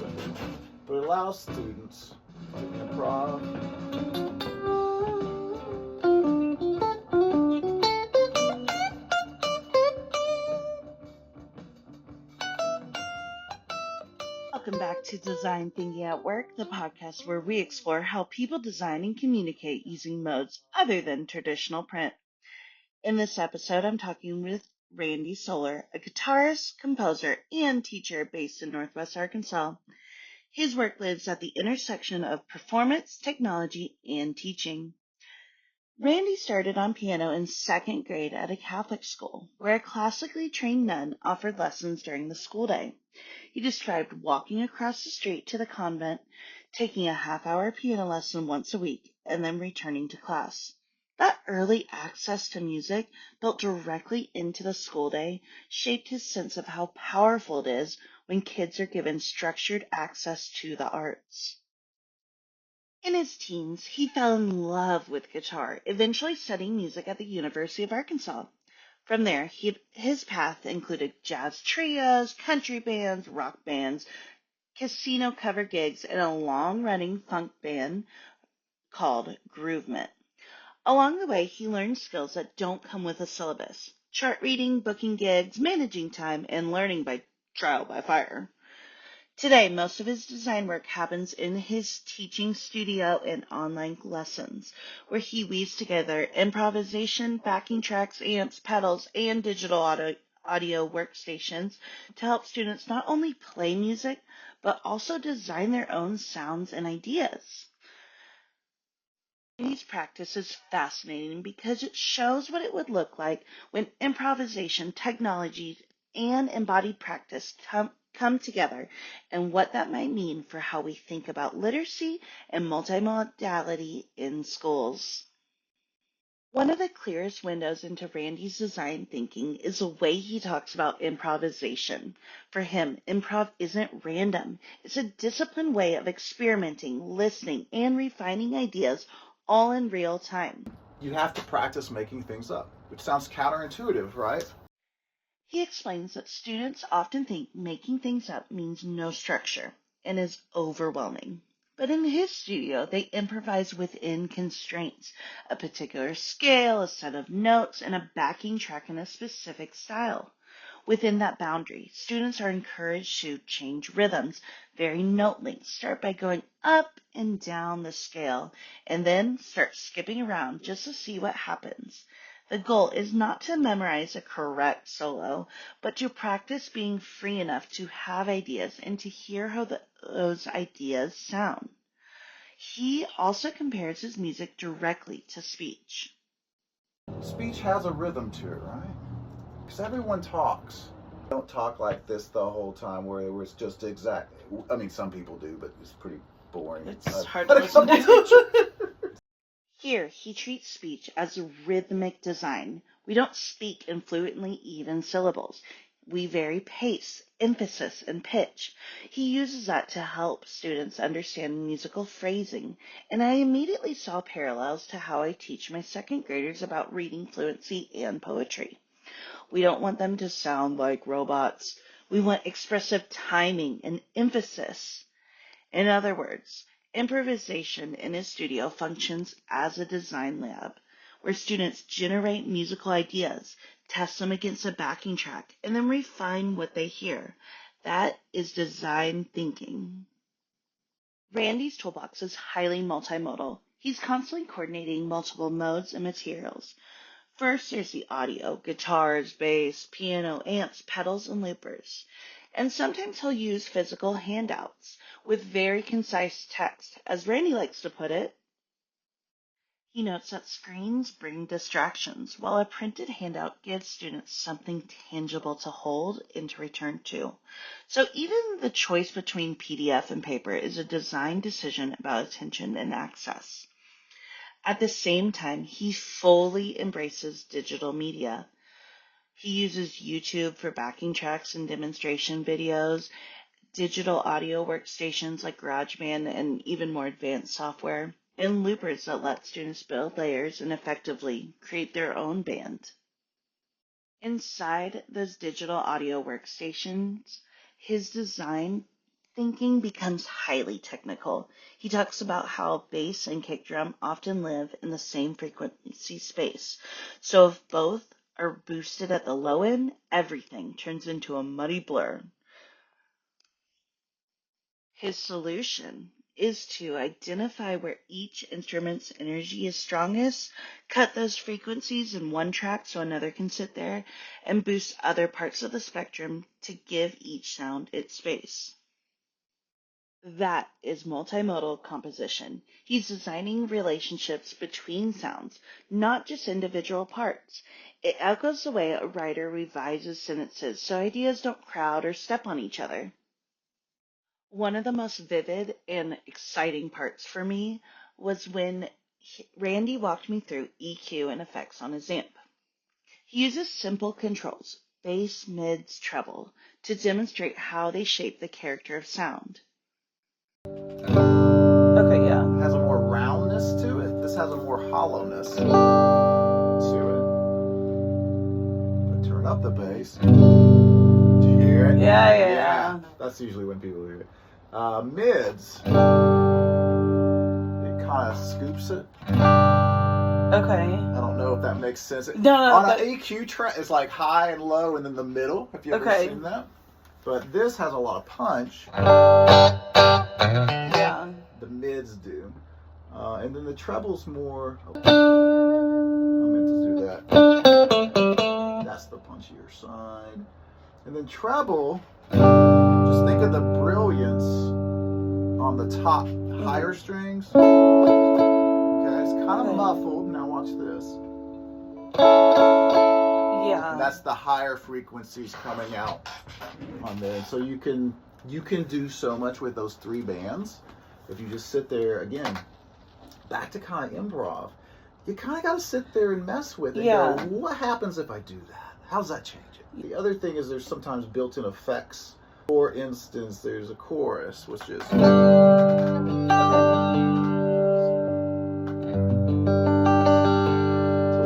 simple, but it allows students like improv. Welcome back to Design Thinking at Work, the podcast where we explore how people design and communicate using modes other than traditional print. In this episode, I'm talking with Randy Soler, a guitarist, composer, and teacher based in Northwest Arkansas. His work lives at the intersection of performance, technology, and teaching. Randy started on piano in second grade at a Catholic school, where a classically trained nun offered lessons during the school day. He described walking across the street to the convent, taking a half-hour piano lesson once a week, and then returning to class. That early access to music, built directly into the school day, shaped his sense of how powerful it is when kids are given structured access to the arts. In his teens, he fell in love with guitar, eventually studying music at the University of Arkansas. From there, his path included jazz trios, country bands, rock bands, casino cover gigs, and a long-running funk band called Groovement. Along the way, he learned skills that don't come with a syllabus: chart reading, booking gigs, managing time, and learning by trial by fire. Today, most of his design work happens in his teaching studio and online lessons, where he weaves together improvisation, backing tracks, amps, pedals, and digital audio workstations to help students not only play music, but also design their own sounds and ideas. Randy's practice is fascinating because it shows what it would look like when improvisation, technology, and embodied practice come together, and what that might mean for how we think about literacy and multimodality in schools. One of the clearest windows into Randy's design thinking is the way he talks about improvisation. For him, improv isn't random. It's a disciplined way of experimenting, listening, and refining ideas all in real time. You have to practice making things up, which sounds counterintuitive, right? He explains that students often think making things up means no structure and is overwhelming. But in his studio, they improvise within constraints: a particular scale, a set of notes, and a backing track in a specific style. Within that boundary, students are encouraged to change rhythms, vary note lengths, start by going up and down the scale, and then start skipping around just to see what happens. The goal is not to memorize a correct solo, but to practice being free enough to have ideas and to hear how those ideas sound. He also compares his music directly to speech. Speech has a rhythm to it, right? Because everyone talks. Don't talk like this the whole time where it's just exact. I mean, some people do, but it's pretty boring. It's hard to listen to. Here, he treats speech as a rhythmic design. We don't speak in fluently even syllables. We vary pace, emphasis, and pitch. He uses that to help students understand musical phrasing, and I immediately saw parallels to how I teach my second graders about reading fluency and poetry. We don't want them to sound like robots. We want expressive timing and emphasis. In other words, improvisation in his studio functions as a design lab, where students generate musical ideas, test them against a backing track, and then refine what they hear. That is design thinking. Randy's toolbox is highly multimodal. He's constantly coordinating multiple modes and materials. First, there's the audio: guitars, bass, piano, amps, pedals, and loopers. And sometimes he'll use physical handouts with very concise text. As Randy likes to put it, he notes that screens bring distractions, while a printed handout gives students something tangible to hold and to return to. So even the choice between PDF and paper is a design decision about attention and access. At the same time, he fully embraces digital media. He uses YouTube for backing tracks and demonstration videos, digital audio workstations like GarageBand and even more advanced software, and loopers that let students build layers and effectively create their own band. Inside those digital audio workstations, his design thinking becomes highly technical. He talks about how bass and kick drum often live in the same frequency space. So if both are boosted at the low end, everything turns into a muddy blur. His solution is to identify where each instrument's energy is strongest, cut those frequencies in one track so another can sit there, and boost other parts of the spectrum to give each sound its space. That is multimodal composition. He's designing relationships between sounds, not just individual parts. It echoes the way a writer revises sentences so ideas don't crowd or step on each other. One of the most vivid and exciting parts for me was when Randy walked me through EQ and effects on his amp. He uses simple controls, bass, mids, treble, to demonstrate how they shape the character of sound. Okay, yeah. It has a more roundness to it. This has a more hollowness to it. But turn up the bass. Do you hear it? Yeah. That's usually when people hear it. Mids, it kind of scoops it. Okay. I don't know if that makes sense. No, On but... an EQ track, it's like high and low and then the middle. Have you ever seen that? But this has a lot of punch. Yeah. The mids do. And then the treble's more... I meant to do that. That's the punchier side. And then treble, just think of the brilliance on the top higher strings. Okay, it's kind of muffled. Now watch this. Yeah. And that's the higher frequencies coming out on there. So you can do so much with those three bands if you just sit there. Again, back to kind of improv. You kind of got to sit there and mess with it. Yeah. Go, what happens if I do that? How does that change it? The other thing is there's sometimes built-in effects. For instance, there's a chorus, which is... So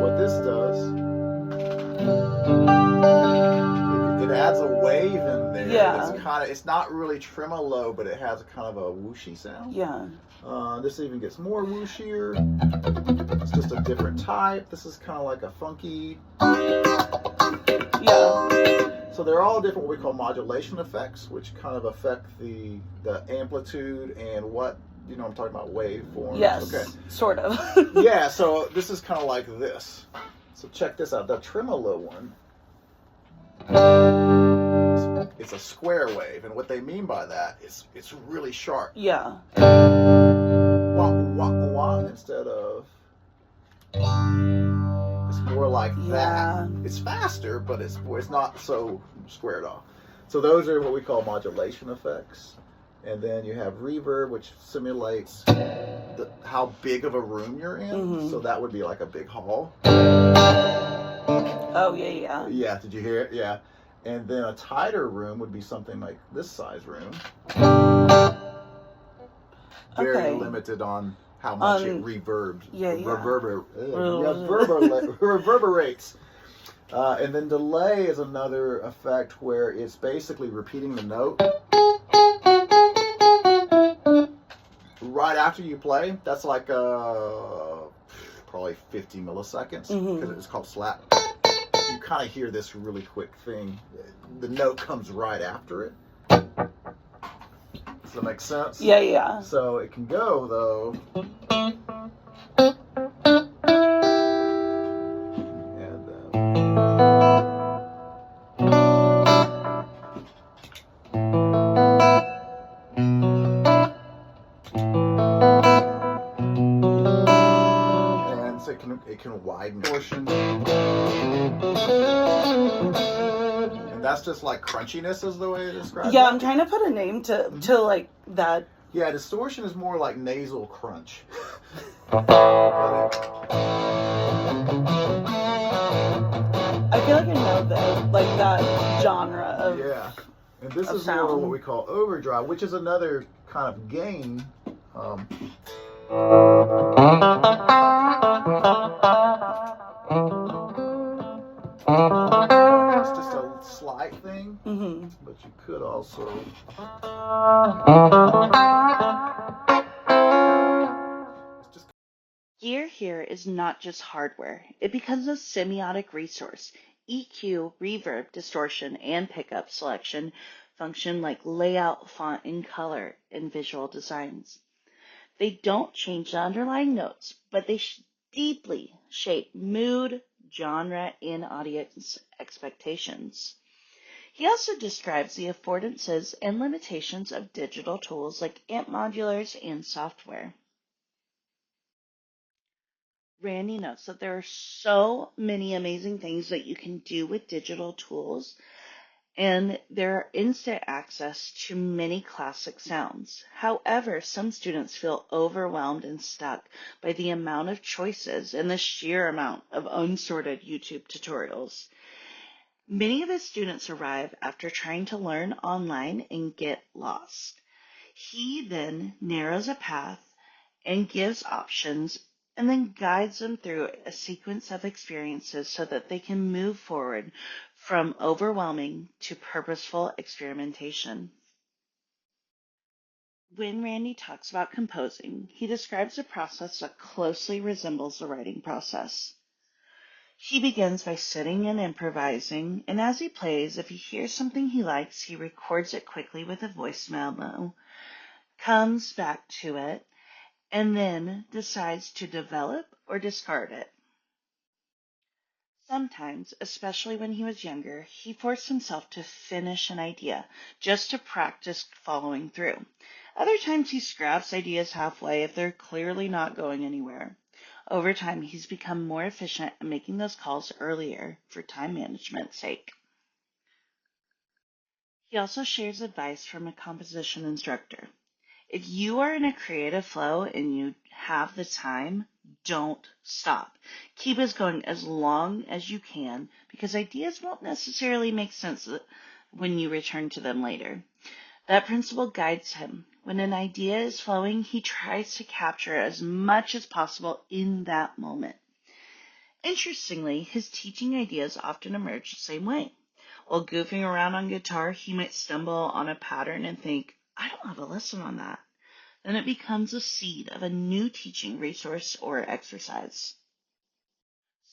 what this does, it adds a wave in there. Yeah. It's not really tremolo, but it has kind of a whooshy sound. Yeah. This even gets more whooshier. It's just a different type. This is kind of like a funky... Yeah. So they're all different what we call modulation effects, which kind of affect the amplitude and what, I'm talking about waveforms. Yes. Okay. Sort of. Yeah, so this is kind of like this. So check this out. The tremolo one, it's a square wave, and what they mean by that is it's really sharp. Yeah. Wah, wah, wah, instead of... It's more like that. It's faster, but it's not so squared off. So those are what we call modulation effects. And then you have reverb, which simulates how big of a room you're in. Mm-hmm. So that would be like a big hall. Oh, yeah. Yeah, did you hear it? Yeah. And then a tighter room would be something like this size room. Very limited on how much it reverbs. Reverberates. And then delay is another effect where it's basically repeating the note right after you play. That's like probably 50 milliseconds because it's called slap. You kind of hear this really quick thing. The note comes right after it. Does that make sense? Yeah. So it can go though. And so it can widen portion. And that's just like crunchiness is the way to describe it. Yeah, I'm trying to put a name to like that. Yeah, distortion is more like nasal crunch. I feel like I know that genre of And this is sound. more what we call overdrive, which is another kind of gain. It's just a slight thing. Mm-hmm. But you could also. Gear here is not just hardware. It becomes a semiotic resource. EQ, reverb, distortion, and pickup selection function like layout, font, and color in visual designs. They don't change the underlying notes, but they deeply shape mood, genre, and audience expectations. He also describes the affordances and limitations of digital tools like amp modulars and software. Randy notes that there are so many amazing things that you can do with digital tools, and there are instant access to many classic sounds. However, some students feel overwhelmed and stuck by the amount of choices and the sheer amount of unsorted YouTube tutorials. Many of his students arrive after trying to learn online and get lost. He then narrows a path and gives options and then guides them through a sequence of experiences so that they can move forward from overwhelming to purposeful experimentation. When Randy talks about composing, he describes a process that closely resembles the writing process. He begins by sitting and improvising, and as he plays, if he hears something he likes, he records it quickly with a voice memo, comes back to it, and then decides to develop or discard it. Sometimes, especially when he was younger, he forced himself to finish an idea just to practice following through. Other times he scraps ideas halfway if they're clearly not going anywhere. Over time, he's become more efficient at making those calls earlier for time management's sake. He also shares advice from a composition instructor. If you are in a creative flow and you have the time, don't stop. Keep us going as long as you can because ideas won't necessarily make sense when you return to them later. That principle guides him. When an idea is flowing, he tries to capture as much as possible in that moment. Interestingly, his teaching ideas often emerge the same way. While goofing around on guitar, he might stumble on a pattern and think, I don't have a lesson on that. Then it becomes a seed of a new teaching resource or exercise.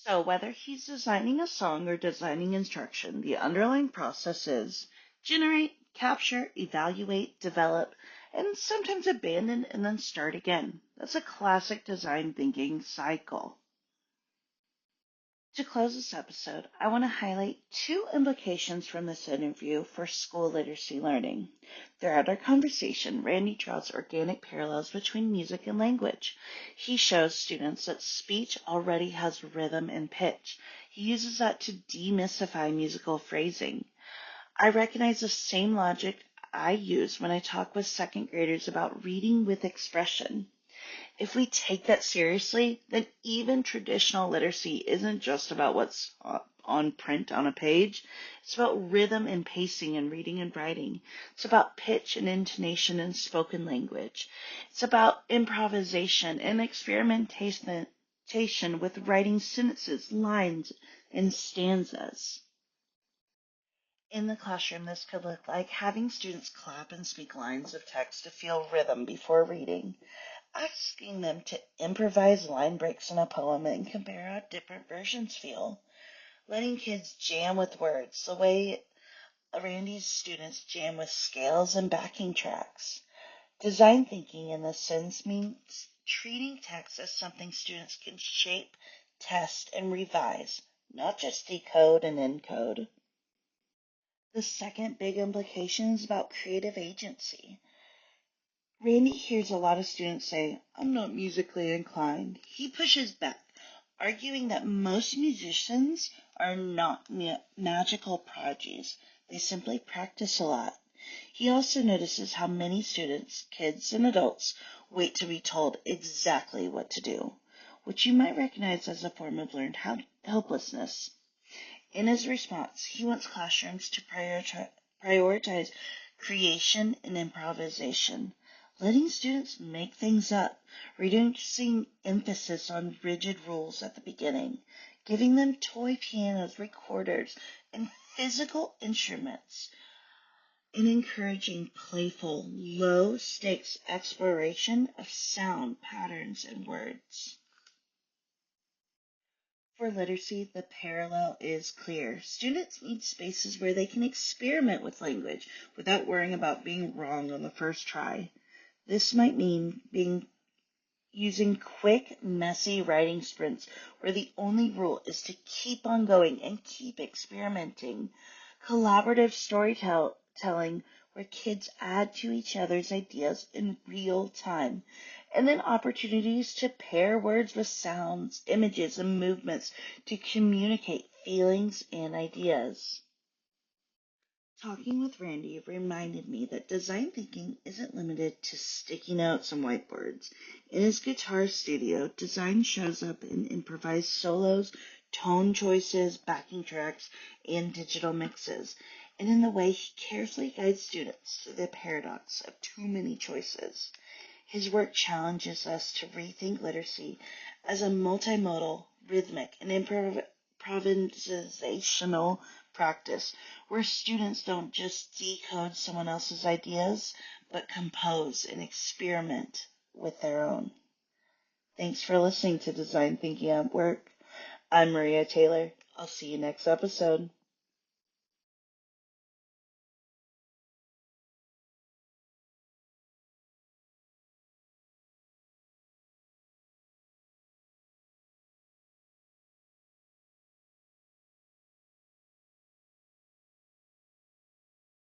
So whether he's designing a song or designing instruction, the underlying process is generate, capture, evaluate, develop, and sometimes abandon and then start again. That's a classic design thinking cycle. To close this episode, I want to highlight 2 implications from this interview for school literacy learning. Throughout our conversation, Randy draws organic parallels between music and language. He shows students that speech already has rhythm and pitch. He uses that to demystify musical phrasing. I recognize the same logic I use when I talk with second graders about reading with expression. If we take that seriously, then even traditional literacy isn't just about what's on print on a page. It's about rhythm and pacing in reading and writing. It's about pitch and intonation in spoken language. It's about improvisation and experimentation with writing sentences, lines, and stanzas. In the classroom, this could look like having students clap and speak lines of text to feel rhythm before reading, asking them to improvise line breaks in a poem and compare how different versions feel, letting kids jam with words the way Randy's students jam with scales and backing tracks. Design thinking in this sense means treating text as something students can shape, test, and revise, not just decode and encode. The second big implication is about creative agency. Randy hears a lot of students say, I'm not musically inclined. He pushes back, arguing that most musicians are not magical prodigies. They simply practice a lot. He also notices how many students, kids, and adults wait to be told exactly what to do, which you might recognize as a form of learned helplessness. In his response, he wants classrooms to prioritize creation and improvisation, letting students make things up, reducing emphasis on rigid rules at the beginning, giving them toy pianos, recorders, and physical instruments and encouraging playful, low-stakes exploration of sound patterns and words. For literacy, the parallel is clear. Students need spaces where they can experiment with language without worrying about being wrong on the first try. This might mean using quick, messy writing sprints where the only rule is to keep on going and keep experimenting. Collaborative storytelling where kids add to each other's ideas in real time. And then opportunities to pair words with sounds, images, and movements to communicate feelings and ideas. Talking with Randy reminded me that design thinking isn't limited to sticky notes and whiteboards. In his guitar studio, design shows up in improvised solos, tone choices, backing tracks, and digital mixes, and in the way he carefully guides students through the paradox of too many choices. His work challenges us to rethink literacy as a multimodal, rhythmic, and improvisational practice where students don't just decode someone else's ideas, but compose and experiment with their own. Thanks for listening to Design Thinking at Work. I'm Maria Taylor. I'll see you next episode.